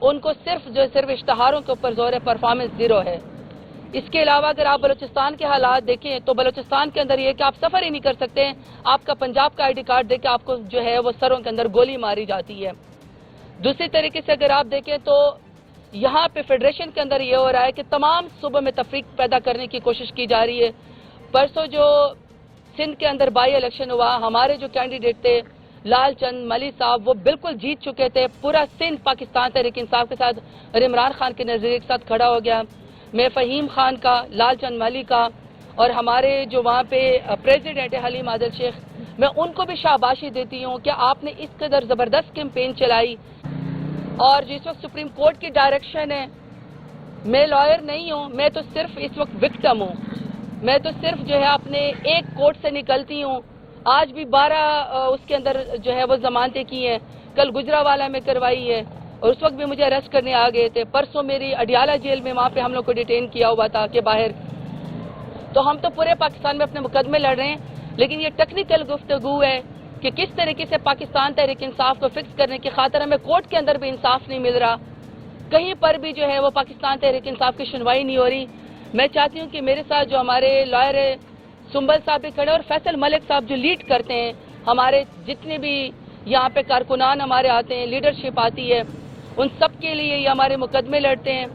ان کو صرف اشتہاروں کے اوپر زور ہے، پرفارمنس زیرو ہے۔ اس کے علاوہ اگر آپ بلوچستان کے حالات دیکھیں تو بلوچستان کے اندر یہ کہ آپ سفر ہی نہیں کر سکتے ہیں، آپ کا پنجاب کا آئی ڈی کارڈ دے کے آپ کو جو ہے وہ سروں کے اندر گولی ماری جاتی ہے۔ دوسری طریقے سے اگر آپ دیکھیں تو یہاں پہ فیڈریشن کے اندر یہ ہو رہا ہے کہ تمام صوبوں میں تفریق پیدا کرنے کی کوشش کی جا رہی ہے۔ پرسوں جو سندھ کے اندر بائی الیکشن ہوا، ہمارے جو کینڈیڈیٹ تھے لال چند ملی صاحب وہ بالکل جیت چکے تھے، پورا سندھ پاکستان تحریک انصاف کے ساتھ اور عمران خان کے نظریے کے ساتھ کھڑا ہو گیا۔ میں فہیم خان کا، لال چند ملی کا اور ہمارے جو وہاں پہ پریزیڈنٹ ہے حلیم عادل شیخ، میں ان کو بھی شاباشی دیتی ہوں کہ آپ نے اس قدر زبردست کیمپین چلائی۔ اور جس وقت سپریم کورٹ کی ڈائریکشن ہے، میں لائر نہیں ہوں، میں تو صرف اس وقت وکٹم ہوں، میں تو صرف جو ہے اپنے ایک کورٹ سے نکلتی ہوں۔ آج بھی 12 اس کے اندر جو ہے وہ ضمانتیں کی ہیں، کل گجرانوالہ میں کروائی ہے اور اس وقت بھی مجھے اریسٹ کرنے آ گئے تھے۔ پرسوں میری اڈیالہ جیل میں وہاں پہ ہم لوگ کو ڈیٹین کیا ہوا تھا کہ باہر۔ تو ہم تو پورے پاکستان میں اپنے مقدمے لڑ رہے ہیں، لیکن یہ ٹیکنیکل گفتگو ہے کہ کس طریقے سے پاکستان تحریک انصاف کو فکس کرنے کی خاطر ہمیں کورٹ کے اندر بھی انصاف نہیں مل رہا، کہیں پر بھی جو ہے وہ پاکستان تحریک انصاف کی سنوائی نہیں ہو رہی۔ میں چاہتی ہوں کہ میرے ساتھ جو ہمارے لائر سنبل صاحب بھی کھڑے اور فیصل ملک صاحب جو لیڈ کرتے ہیں، ہمارے جتنے بھی یہاں پہ کارکنان ہمارے آتے ہیں، لیڈرشپ آتی ہے، ان سب کے لیے یہ ہمارے مقدمے لڑتے ہیں۔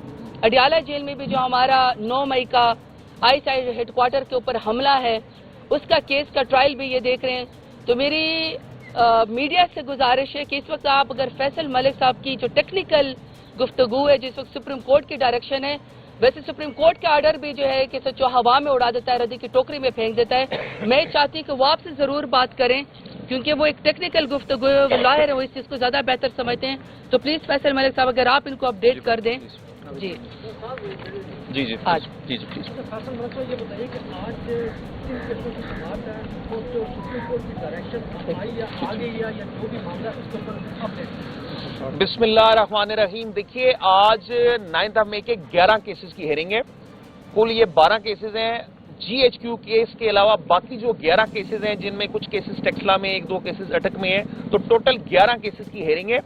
اڈیالہ جیل میں بھی جو ہمارا 9 مئی کا آئی سائڈ ہیڈ کوارٹر کے اوپر حملہ ہے، اس کا کیس کا ٹرائل بھی یہ دیکھ رہے ہیں۔ تو میری میڈیا سے گزارش ہے کہ اس وقت آپ اگر فیصل ملک صاحب کی جو ٹیکنیکل گفتگو ہے جس وقت سپریم کورٹ کی ڈائریکشن ہے، ویسے سپریم کورٹ کا آرڈر بھی جو ہے کہ سچو ہوا میں اڑا دیتا ہے، ردی کی ٹوکری میں پھینک دیتا ہے۔ میں چاہتی ہوں کہ وہ آپ سے ضرور بات کریں کیونکہ وہ ایک ٹیکنیکل گفتگو ہے، وہ لاہر ہے، وہ اس چیز کو زیادہ بہتر سمجھتے ہیں۔ تو پلیز فیصل ملک صاحب اگر آپ ان کو اپڈیٹ کر دیں۔ جی جی جی آج جی جی پلیز۔ فیصل ملک صاحب یہ بتائیے کہ آج کن کیسوں کی سماعت ہے اور جو سپریم کورٹ کی ڈائریکشن آئی یا آگے یا جو بھی معاملہ ہے اس کے اوپر اپڈیٹ۔ بسم اللہ الرحمن الرحیم۔ دیکھیے آج 9 مئی کے 11 کیسز کی ہیرنگ ہے، کل یہ 12 کیسز ہیں۔ جی ایچ کیو کیس کے علاوہ باقی جو 11 کیسز ہیں جن میں کچھ کیسز ٹیکسلا میں، 1-2 کیسز اٹک میں ہیں، تو ٹوٹل 11 کیسز کی ہیرنگ ہے۔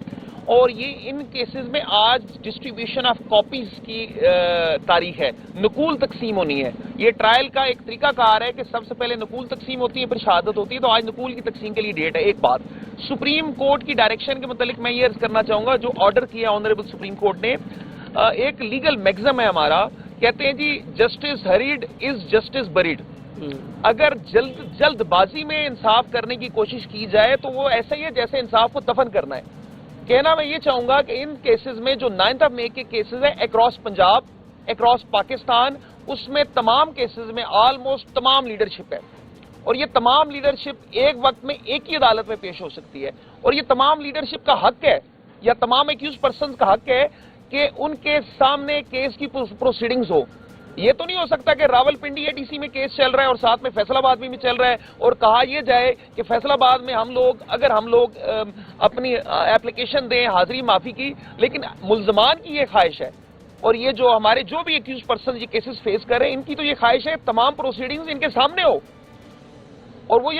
اور یہ ان کیسز میں آج ڈسٹریبیوشن آف کاپیز کی تاریخ ہے، نقول تقسیم ہونی ہے۔ یہ ٹرائل کا ایک طریقہ کار ہے کہ سب سے پہلے نقول تقسیم ہوتی ہے پھر شہادت ہوتی ہے، تو آج نقول کی تقسیم کے لیے ڈیٹ ہے۔ ایک بات سپریم کورٹ کی ڈائریکشن کے متعلق میں یہ عرض کرنا چاہوں گا، جو آرڈر کیا آنریبل سپریم کورٹ نے، ایک لیگل میگزم ہے ہمارا، کہتے ہیں جی جسٹس ہریڈ از جسٹس بریڈ۔ اگر جلد بازی میں انصاف کرنے کی کوشش کی جائے تو وہ ایسا ہی ہے جیسے انصاف کو دفن کرنا ہے۔ کہنا میں یہ چاہوں گا کہ ان کیسز میں جو 9 مئی کے کیسز ہیں اکراس پنجاب، اکراس پاکستان، اس میں تمام کیسز میں آلموسٹ تمام لیڈرشپ ہے، اور یہ تمام لیڈرشپ ایک وقت میں ایک ہی عدالت میں پیش ہو سکتی ہے، اور یہ تمام لیڈرشپ کا حق ہے یا تمام ایکیوز پرسنز کا حق ہے کہ ان کے سامنے کیس کی پروسیڈنگز ہو۔ یہ تو نہیں ہو سکتا کہ راول پنڈی اے ڈی سی میں کیس چل رہا ہے اور ساتھ میں فیصل آباد میں چل رہا ہے اور کہا یہ جائے کہ فیصل آباد میں اگر ہم لوگ اپنی اپلیکیشن دیں حاضری معافی کی، لیکن ملزمان کی یہ خواہش ہے، اور یہ جو ہمارے جو بھی ایکیوز پرسن یہ کیسز فیس کر رہے ہیں ان کی تو یہ خواہش ہے تمام پروسیڈنگز ان کے سامنے ہو، اور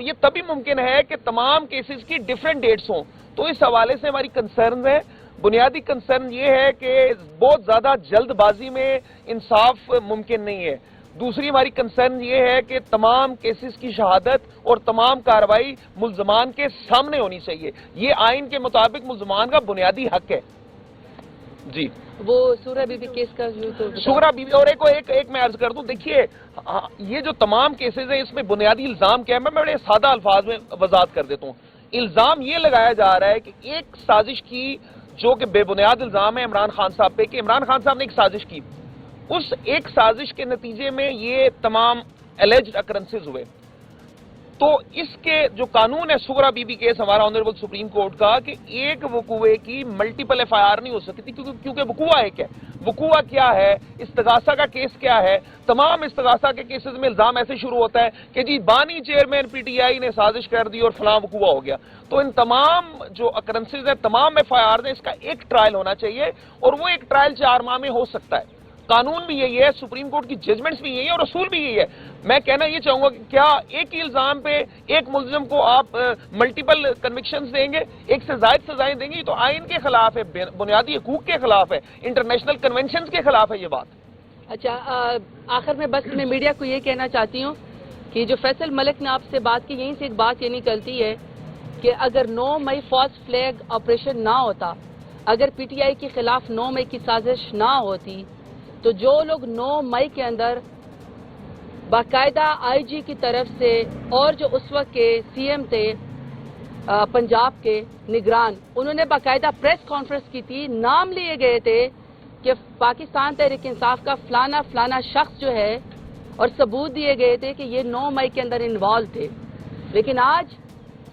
یہ تبھی ممکن ہے کہ تمام کیسز کی ڈیفرنٹ ڈیٹس ہوں۔ تو اس حوالے سے ہماری کنسرن ہے، بنیادی کنسرن یہ ہے کہ بہت زیادہ جلد بازی میں انصاف ممکن نہیں ہے۔ دوسری ہماری کنسرن یہ ہے کہ تمام کیسز کی شہادت اور تمام کارروائی ملزمان کے سامنے ہونی چاہیے، یہ آئین کے مطابق ملزمان کا بنیادی حق ہے۔ جی وہ سورہ بی بی کیس کا سورہ بی بی، اور ایک میں عرض کر دوں، دیکھیے یہ جو تمام کیسز ہیں اس میں بنیادی الزام کیا ہے، میں بڑے سادہ الفاظ میں وضاحت کر دیتا ہوں۔ الزام یہ لگایا جا رہا ہے کہ ایک سازش کی جو کہ بے بنیاد الزام ہے عمران خان صاحب پہ، کہ عمران خان صاحب نے ایک سازش کی، اس ایک سازش کے نتیجے میں یہ تمام الیجڈ اکرنسز ہوئے۔ تو اس کے جو قانون ہے سغرا بی بی کیس ہمارا آنریبل سپریم کورٹ کا، کہ ایک وقوعے کی ملٹیپل ایف آئی آر نہیں ہو سکتی، کیونکہ وقوعہ ایک ہے۔ وقوعہ کیا ہے، استغاثہ کا کیس کیا ہے، تمام استغاثہ کے کیسز میں الزام ایسے شروع ہوتا ہے کہ جی بانی چیئرمین پی ٹی آئی نے سازش کر دی اور فلاں وقوعہ ہو گیا۔ تو ان تمام جو اکرنسز ہیں، تمام ایف آئی آر ہیں، اس کا ایک ٹرائل ہونا چاہیے، اور وہ ایک ٹرائل 4 ماہ میں ہو سکتا ہے۔ قانون بھی یہی ہے, سپریم کورٹ کی ججمنٹس بھی یہی ہے اور اصول بھی یہی ہے. میں کہنا یہ چاہوں گا کہ کیا ایک ہی الزام پہ ایک ملزم کو آپ ملٹیپل کنوکشنز دیں گے, ایک سے زائد سزائیں دیں گے؟ یہ تو آئین کے خلاف ہے, بنیادی حقوق کے خلاف ہے, انٹرنیشنل کنونشنز کے خلاف ہے یہ بات. اچھا, آخر میں بس میں میڈیا کو یہ کہنا چاہتی ہوں کہ جو فیصل ملک نے آپ سے بات کی, یہیں سے ایک بات یہ نکلتی ہے کہ اگر 9 مئی فالس فلیگ آپریشن نہ ہوتا, اگر پی ٹی آئی کے خلاف 9 مئی کی سازش نہ ہوتی, تو جو لوگ 9 مئی کے اندر باقاعدہ آئی جی کی طرف سے اور جو اس وقت کے سی ایم تھے پنجاب کے نگران, انہوں نے باقاعدہ پریس کانفرنس کی تھی, نام لیے گئے تھے کہ پاکستان تحریک انصاف کا فلانا فلانا شخص جو ہے, اور ثبوت دیے گئے تھے کہ یہ 9 مئی کے اندر انوالو تھے. لیکن آج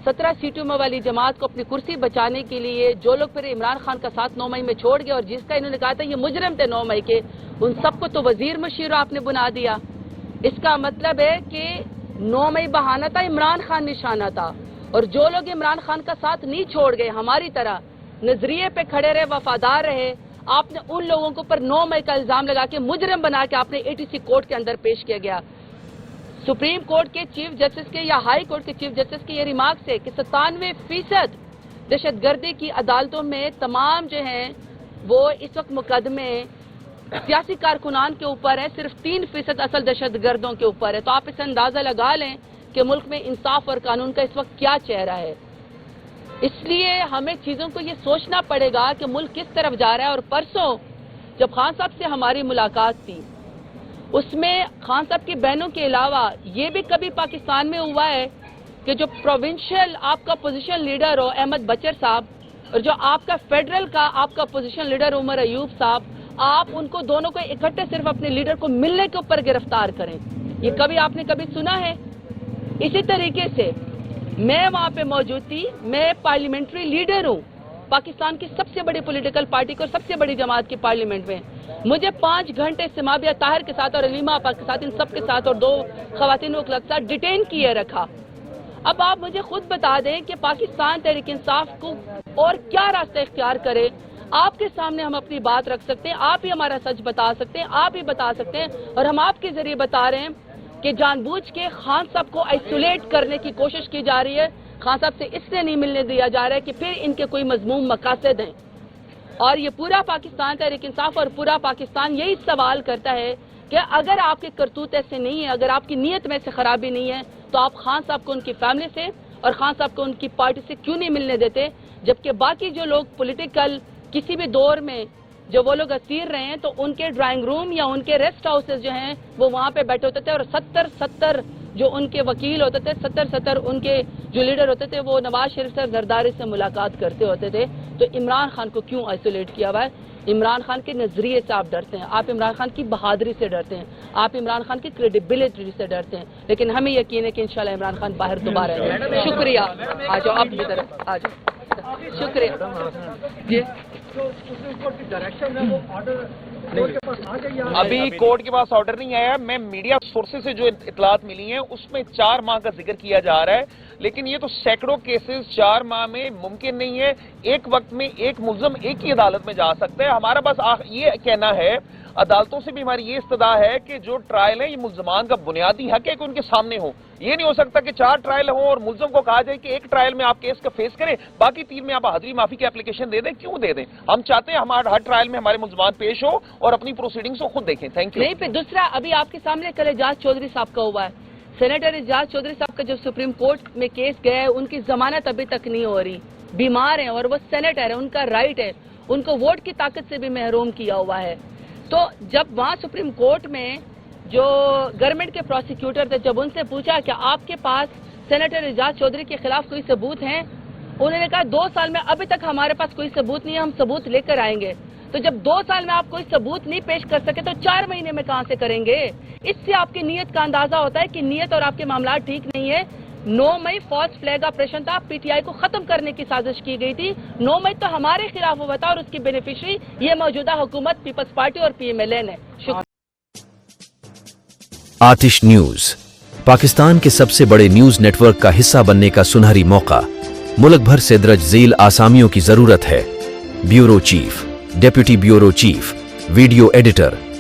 17 سیٹوں میں والی جماعت کو اپنی کرسی بچانے کے لیے جو لوگ پھر عمران خان کا ساتھ 9 مئی میں چھوڑ گئے, اور جس کا انہوں نے کہا تھا یہ مجرم تھے 9 مئی کے, ان سب کو تو وزیر مشیر آپ نے بنا دیا. اس کا مطلب ہے کہ 9 مئی بہانہ تھا, عمران خان نشانہ تھا, اور جو لوگ عمران خان کا ساتھ نہیں چھوڑ گئے, ہماری طرح نظریے پہ کھڑے رہے, وفادار رہے, آپ نے ان لوگوں کو پر 9 مئی کا الزام لگا کے مجرم بنا کے آپ نے اے ٹی سی کورٹ کے اندر پیش کیا گیا. سپریم کورٹ کے چیف جسٹس کے یا ہائی کورٹ کے چیف جسٹس کے یہ ریمارکس ہے کہ 97% دہشت گردی کی عدالتوں میں تمام جو ہیں وہ اس وقت مقدمے سیاسی کارکنان کے اوپر ہیں, صرف 3% اصل دہشت گردوں کے اوپر ہے. تو آپ اس اندازہ لگا لیں کہ ملک میں انصاف اور قانون کا اس وقت کیا چہرہ ہے. اس لیے ہمیں چیزوں کو یہ سوچنا پڑے گا کہ ملک کس طرف جا رہا ہے. اور پرسوں جب خان صاحب سے ہماری ملاقات تھی, اس میں خان صاحب کی بہنوں کے علاوہ یہ بھی کبھی پاکستان میں ہوا ہے کہ جو پروونشل آپ کا اپوزیشن لیڈر ہو احمد بچر صاحب, اور جو آپ کا فیڈرل کا آپ کا اپوزیشن لیڈر عمر ایوب صاحب, آپ ان کو دونوں کو اکٹھے صرف اپنے لیڈر کو ملنے کے اوپر گرفتار کریں؟ یہ کبھی آپ نے کبھی سنا ہے؟ اسی طریقے سے میں وہاں پہ موجود تھی, میں پارلیمنٹری لیڈر ہوں پاکستان کی سب سے بڑی پولیٹیکل پارٹی کو, سب سے بڑی جماعت کی پارلیمنٹ میں. مجھے 5 گھنٹے سمابیہ طاہر کے ساتھ اور علیمہ آپا کے ساتھ, ان سب کے ساتھ, اور 2 خواتین وکلاء کے ساتھ ڈیٹین کیے رکھا. اب آپ مجھے خود بتا دیں کہ پاکستان تحریک انصاف کو اور کیا راستہ اختیار کرے. آپ کے سامنے ہم اپنی بات رکھ سکتے ہیں, آپ ہی ہمارا سچ بتا سکتے ہیں, آپ ہی بتا سکتے ہیں, اور ہم آپ کے ذریعے بتا رہے ہیں کہ جان بوجھ کے خان صاحب کو آئسولیٹ کرنے کی کوشش کی جا رہی ہے. خان صاحب سے اس لیے نہیں ملنے دیا جا رہا ہے کہ پھر ان کے کوئی مذموم مقاصد ہیں. اور یہ پورا پاکستان تحریک انصاف اور پورا پاکستان یہی سوال کرتا ہے کہ اگر آپ کے کرتوت ایسے نہیں ہیں, اگر آپ کی نیت میں سے خرابی نہیں ہے, تو آپ خان صاحب کو ان کی فیملی سے اور خان صاحب کو ان کی پارٹی سے کیوں نہیں ملنے دیتے, جبکہ باقی جو لوگ پولیٹیکل کسی بھی دور میں جو وہ لوگ اسیر رہے ہیں تو ان کے ڈرائنگ روم یا ان کے ریسٹ ہاؤسز جو ہیں وہ وہاں پہ بیٹھے ہوتے تھے, اور 70 جو ان کے وکیل ہوتے تھے, 70 ان کے جو لیڈر ہوتے تھے, وہ نواز شریف سے زرداری سے ملاقات کرتے ہوتے تھے. تو عمران خان کو کیوں آئسولیٹ کیا ہوا ہے؟ عمران خان کے نظریے سے آپ ڈرتے ہیں, آپ عمران خان کی بہادری سے ڈرتے ہیں, آپ عمران خان کی کریڈیبلٹی سے ڈرتے ہیں, لیکن ہمیں یقین ہے کہ انشاءاللہ عمران خان باہر دوبارہ آئیں گے. شکریہ. آ جاؤ آپ کی طرف آ جاؤ. شکریہ. جی ابھی کورٹ کے پاس آرڈر نہیں آیا. میں میڈیا سورسز سے جو اطلاعات ملی ہیں اس میں 4 ماہ کا ذکر کیا جا رہا ہے, لیکن یہ تو سینکڑوں کیسز 4 ماہ میں ممکن نہیں ہے. ایک وقت میں ایک ملزم ایک ہی عدالت میں جا سکتا ہے. ہمارا بس یہ کہنا ہے, عدالتوں سے بھی ہماری یہ استدعا ہے کہ جو ٹرائل ہیں یہ ملزمان کا بنیادی حق ہے کہ ان کے سامنے ہوں. یہ نہیں ہو سکتا کہ 4 ٹرائل ہوں اور ملزم کو کہا جائے کہ ایک ٹرائل میں آپ کیس کا فیس کریں, باقی 3 میں آپ حاضری معافی کی اپلیکیشن دے دیں. کیوں دے دیں؟ ہم چاہتے ہیں ہمارا ہر ٹرائل میں ہمارے ملزمان پیش ہو اور اپنی پروسیڈنگز کو خود دیکھیں. Thank you. نہیں, پھر دوسرا ابھی آپ کے سامنے کل اعجاز چودھری صاحب کا ہوا ہے. سینیٹر اعجاز چودھری صاحب کا جو سپریم کورٹ میں کیس گیا ہے, ان کی ضمانت ابھی تک نہیں ہو رہی, بیمار ہیں, اور وہ سینیٹر ہے, ان کا رائٹ ہے, ان کو ووٹ کی طاقت سے بھی محروم کیا ہوا ہے. تو جب وہاں سپریم کورٹ میں جو گورنمنٹ کے پروسیکیوٹر تھے, جب ان سے پوچھا کہ آپ کے پاس سینیٹر اعجاز چودھری کے خلاف کوئی ثبوت ہیں, انہوں نے کہا 2 سال میں ابھی تک ہمارے پاس کوئی ثبوت نہیں ہے, ہم ثبوت لے کر آئیں گے. تو جب 2 سال میں آپ کوئی ثبوت نہیں پیش کر سکے تو 4 مہینے میں کہاں سے کریں گے؟ اس سے آپ کی نیت کا اندازہ ہوتا ہے کہ نیت اور آپ کے معاملات ٹھیک نہیں ہے. 9 مئی فالس فلیگ آپریشن تھا, پی ٹی آئی کو ختم کرنے کی سازش کی گئی تھی. 9 مئی تو ہمارے خلاف ہوا تھا, اور اس کی بینیفیشری یہ موجودہ حکومت پیپلز پارٹی اور پی ایم ایل این ہے. آتش نیوز پاکستان کے سب سے بڑے نیوز نیٹ ورک کا حصہ بننے کا سنہری موقع. ملک بھر سے درج ذیل آسامیوں کی ضرورت ہے. Bureau chief, deputy bureau chief, video editor,